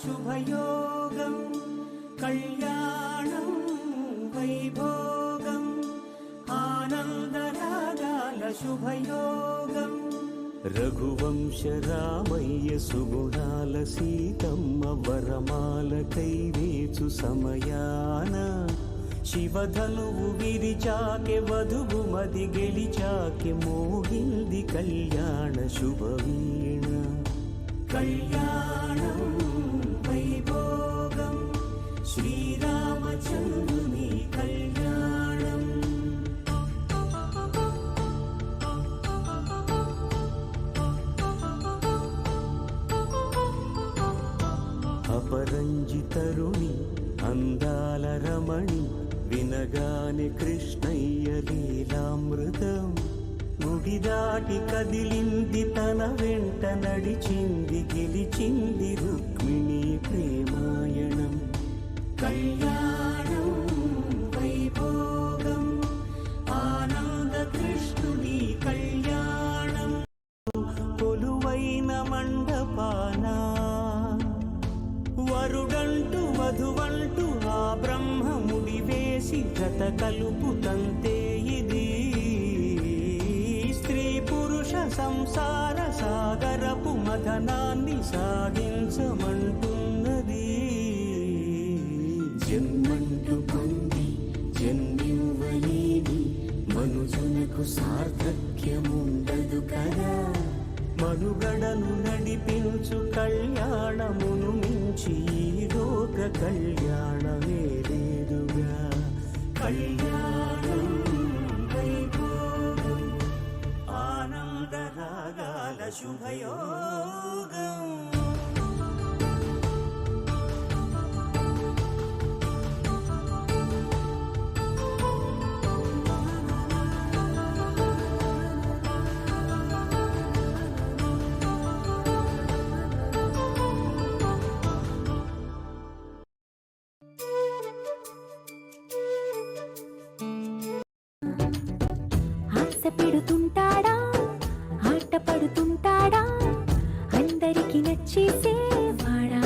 శుభయోగం కళ్యాణం వైభోగం ఆనందరాగాల శుభయోగం రఘువంశ రామయ్య సుగుణాల సీతమ్మ వరమాల కైవేచు సమయాన శివధనువు విరిచాకె వధువు మది గెలిచాకె మోగింది కళ్యాణ శుభవీణ కళ్యాణం వైభోగం శ్రీరామచంద్రుని కళ్యాణం అపరంజి తరుణి అందాల రమణి వినగానే కృష్ణయ్య లీలామృతం గుడి దాటి కదిలింది తన వెంట నడిచింది గెలిచింది రుక్మిణి ప్రేమాయణం కళ్యాణం వైభోగం ఆనంద కృష్ణుని కళ్యాణం కొలువైన మండపాన వరుడంటూ వధువంటూ ఆ బ్రహ్మముడి వేసి గత కలుపుతంతే ఇది స్త్రీ పురుష సంసార సాగరపు మథనాన్ని సాగించమంటున్నది జన్మంటూ పొంది జన్మివ్వలేని మనుజునకు సార్థక్యముండదు కదా మనుగడను నడిపించు కళ్యాణమును మించి లోక కళ్యాణమే లేదుగా కళ్యాణం వైభోగం ఆనందరాగాల శుభయోగం పెడుతుంటాడా ఆట పడుతుంటాడా అందరికి నచ్చేసేవాడా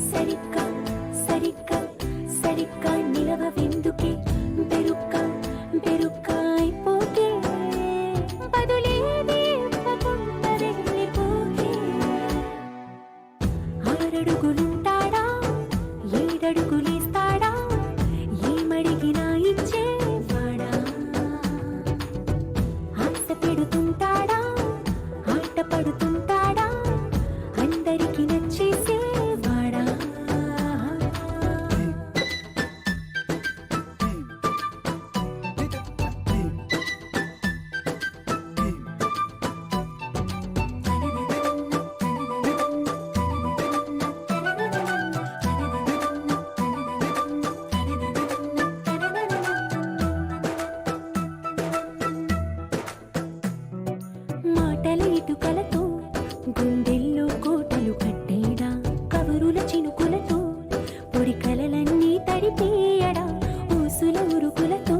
సరిగ్గా సరిగ్గా సరిగ్గా నిలవెందుకే బెరుక్క బెరుక్క అయిపోతే బదులేది ఇవ్వకుండా వెళ్ళిపోకే ఆరడుగులుంటాడా ఏడడుగులేస్తాడా ఏమడిగినా ఇచ్చే పెడుతుంటాడా ఆట పడుతుంటాడా అందరికి నచ్చేసేవాడా ఇటుకలతో గుండెల్లో కోటలు కట్టేడా కబరుల చినుకులతో పొడి కలలన్నీ తడిపేయడా ఊసుల ఉరుకులతో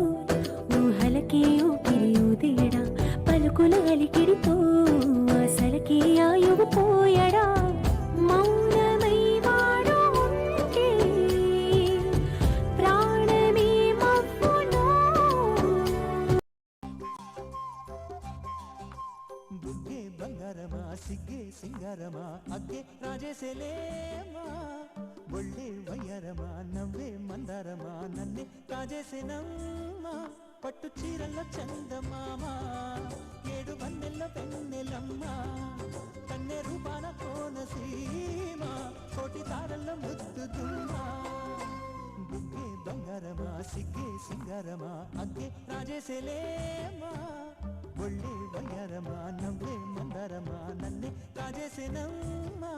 ఊహలకే ఊపిరి ఊదేయడా పలుకుల అలికిడితో అసలకే ఆయువు పోయడా మౌనమై వాడు ఉంటే ప్రాణమే మవ్వునో బుగ్గే బంగారమా సిగ్గే సింగారమా అగ్గే రాజేసేలేమా ఒళ్ళే వయ్యారమా నవ్వే మందారమా నన్నే రాజేసేనమ్మా పట్టు చీరల్లో చందమామా ఏడు వన్నెల్ల పెన్నెలమ్మా కన్నె రూపాన కోనసీమ కోటి తారల్లో ముద్దుదుమ్మా బుగ్గే బంగారమా సిగ్గే సింగారమా అగ్గే రాజేసేలేమా ఒళ్ళే వయ్యారమా నవ్వే మందారమా నన్నే రాజేసేనమ్మా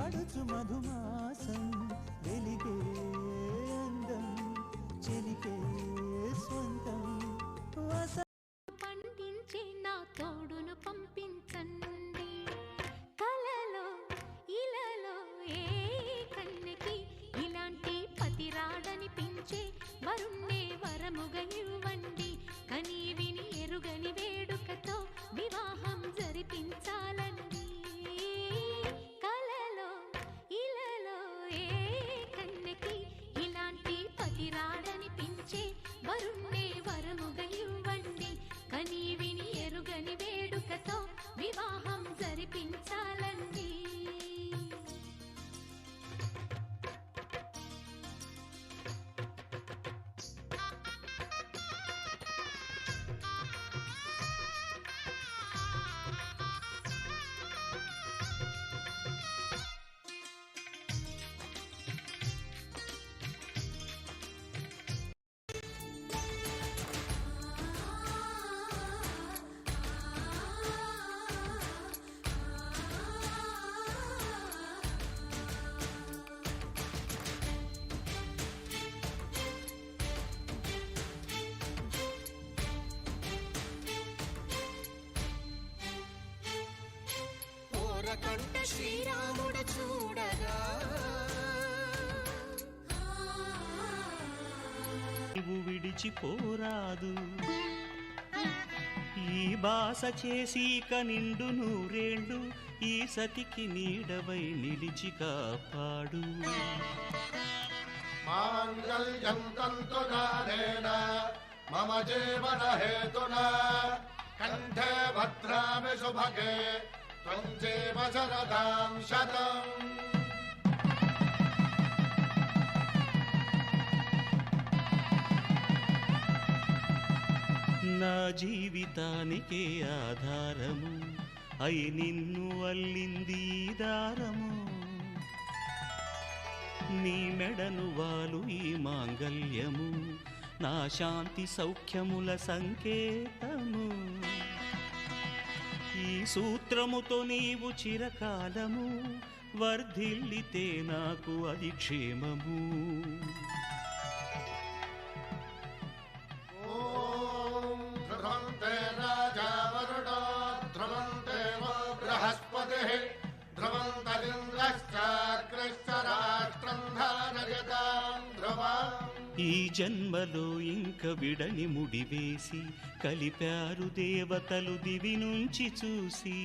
పడుచు మధుమాసం వెలిగే అందం చెలికే స్వంతం పండించే నా తోడును పంపించండి కలలో ఇలలో ఏ కన్నెకి ఇలాంటి పతి రాడనిపించే వరుణ్ణే వరముగా ఇవ్వండి కని విని ఎరుగని వేడుకతో వివాహం జరిపించాలండి కలలో ఇలలో ఏ కన్నెకి ఇలాంటి పతి రాడనిపించే వరుణ్ణే వరముగా ఇవ్వండి కని విని ఎరుగని వేడుకతో వివాహం జరిపించాలండి కంట శ్రీరాముడు చూడగా నీవు విడిచిపోరాదు ఈ బాస చేసి నిండు నూరేళ్ళు ఈ సతికి నీడవై నిలిచి కాపాడు మాంగళ్యం తంతునానేన మమ జీవన హేతునా కంఠే భద్రామి శుభగే త్వం జీవ శరదాం శతం నా జీవితానికే ఆధారము అయి నిన్ను అల్లింది ఈ దారము నీ మెడను వాలు ఈ మాంగల్యము నా శాంతి సౌఖ్యముల సంకేతము ఈ సూత్రముతో నీవు చిరకాలము వర్ధిల్లితే నాకు అది క్షేమము ఓం ధ్రువంతే రాజా వరుణో ధ్రువంతే వో బృహస్పతిః ధ్రువంతరింద్రశ్చాగ్రశ్చ రాష్ట్రం ధారయతాం ధ్రువం ఈ జన్మలో ఇంక విడని ముడివేసి కలిపారు దేవతలు దివి నుంచి చూసి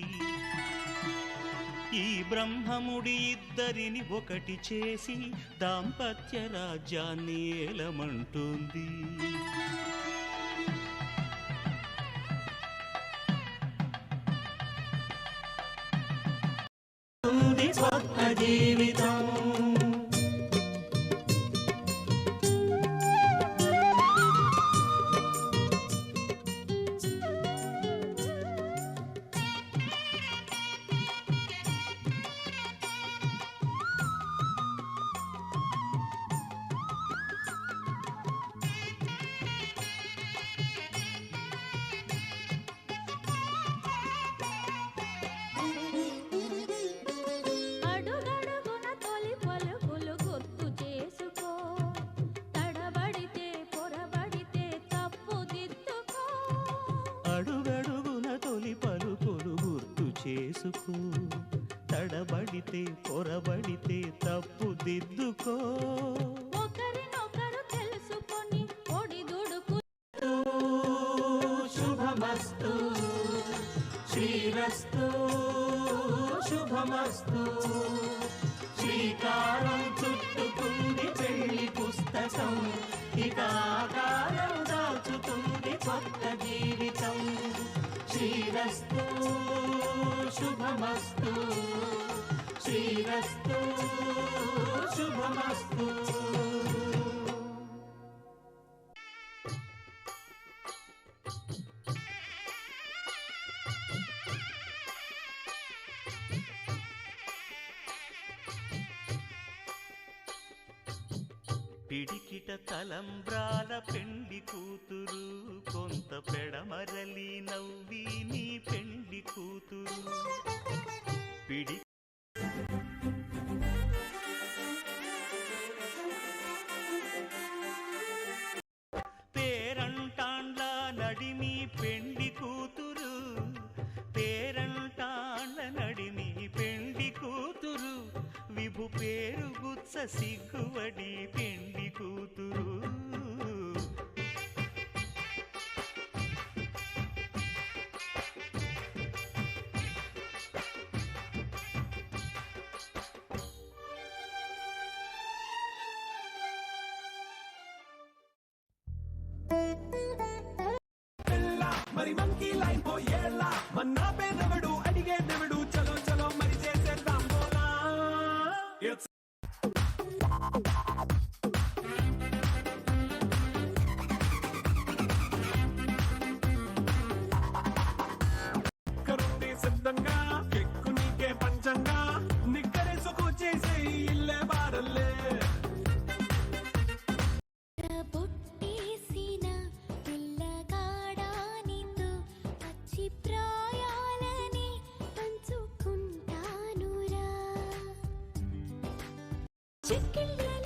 ఈ బ్రహ్మముడి ఇద్దరిని ఒకటి చేసి దాంపత్య రాజ్యాన్ని ఏలమంటుంది స్వప్న జీవితం చేసుకో తడబడితే పొరబడితే తప్పు దిద్దుకో ఒకరినొకరు తెలుసుకొని ఒడిదుడుకు శుభమస్తు శ్రీరస్తు శుభమస్తు శ్రీకారం చుట్టుకుంది పెళ్లి పుస్తకం ఇక ఆకారం దాచుతుంది కొత్త జీవితం శ్రీరస్తు శుభమస్తు శ్రీరస్తు శుభమస్తు పిడికిట తలంబ్రాల పెండ్లి కూతురు కొంత పెడమరలి నవ్వి నీ పెండ్లి కూతురు పిడి సిగ్గువడి పెండి కూతురు మరి మంకీ లైన్ పోయేలా మన్నా పేదవడు అడిగే దేవుడు చలో చలో మరి చేసేద్దాం బోలా కరుణి సిద్ధంగా కెక్కు నీకే పంచంగా నిక్కరేసుకు చేసే ఇల్లే బారల్లే బొట్టేసిన పిల్లగాడా నిందు పచ్చి ప్రాయాలని పంచుకుంటానురా చెక్కిళ్ళే